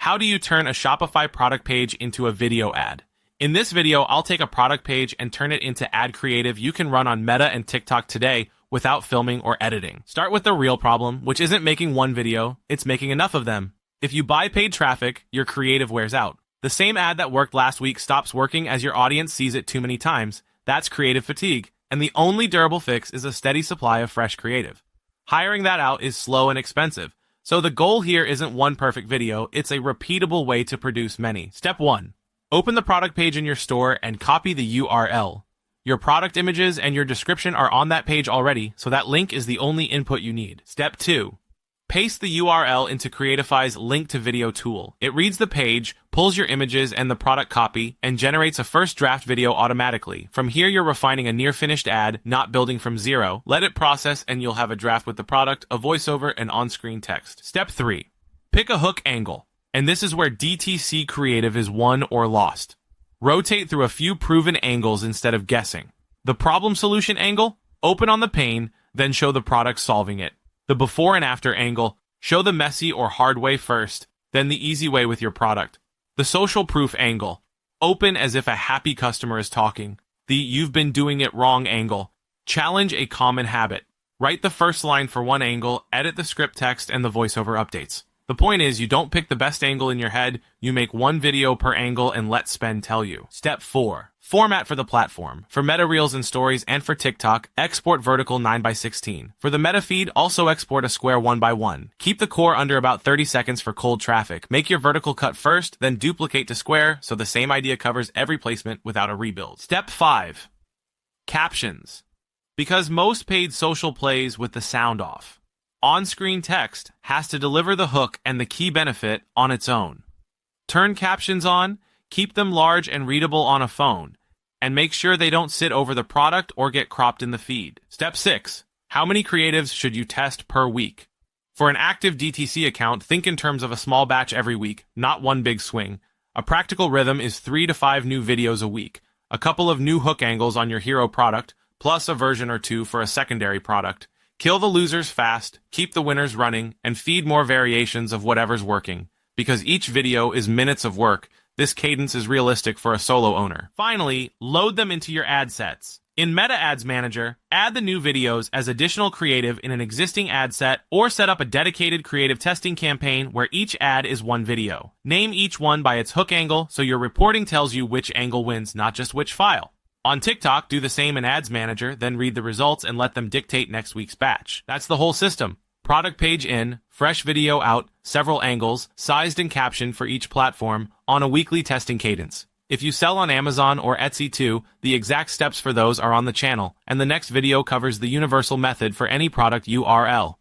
How do you turn a Shopify product page into a video ad? In this video, I'll take a product page and turn it into ad creative you can run on Meta and TikTok today without filming or editing. Start with the real problem, which isn't making one video, it's making enough of them. If you buy paid traffic, your creative wears out. The same ad that worked last week stops working as your audience sees it too many times. That's creative fatigue, and the only durable fix is a steady supply of fresh creative. Hiring that out is slow and expensive, so the goal here isn't one perfect video, it's a repeatable way to produce many. Step 1. Open the product page in your store and copy the URL. Your product images and your description are on that page already, so that link is the only input you need. Step 2. Paste the URL into Creatify's link to video tool. It reads the page, pulls your images and the product copy, and generates a first draft video automatically. From here, you're refining a near-finished ad, not building from zero. Let it process and you'll have a draft with the product, a voiceover, and on-screen text. Step 3. Pick a hook angle. And this is where DTC creative is won or lost. Rotate through a few proven angles instead of guessing. The problem solution angle? Open on the pane, then show the product solving it. The before and after angle, show the messy or hard way first, then the easy way with your product. The social proof angle, open as if a happy customer is talking. The you've been doing it wrong angle, challenge a common habit. Write the first line for one angle, edit the script text and the voiceover updates. The point is, you don't pick the best angle in your head, you make one video per angle and let spend tell you. Step 4. Format for the platform. For Meta Reels and Stories and for TikTok, export vertical 9:16. For the Meta feed, also export a square 1:1. Keep the core under about 30 seconds for cold traffic. Make your vertical cut first, then duplicate to square, so the same idea covers every placement without a rebuild. Step 5. Captions. Because most paid social plays with the sound off. On-screen text has to deliver the hook and the key benefit on its own. Turn captions on, keep them large and readable on a phone, and make sure they don't sit over the product or get cropped in the feed. Step 6. How many creatives should you test per week? For an active DTC account, think in terms of a small batch every week, not one big swing. A practical rhythm is 3 to 5 new videos a week, a couple of new hook angles on your hero product, plus a version or two for a secondary product. Kill the losers fast, keep the winners running, and feed more variations of whatever's working. Because each video is minutes of work, this cadence is realistic for a solo owner. Finally, load them into your ad sets. In Meta Ads Manager, add the new videos as additional creative in an existing ad set or set up a dedicated creative testing campaign where each ad is one video. Name each one by its hook angle so your reporting tells you which angle wins, not just which file. On TikTok, do the same in Ads Manager, then read the results and let them dictate next week's batch. That's the whole system. Product page in, fresh video out, several angles, sized and captioned for each platform, on a weekly testing cadence. If you sell on Amazon or Etsy too, the exact steps for those are on the channel, and the next video covers the universal method for any product URL.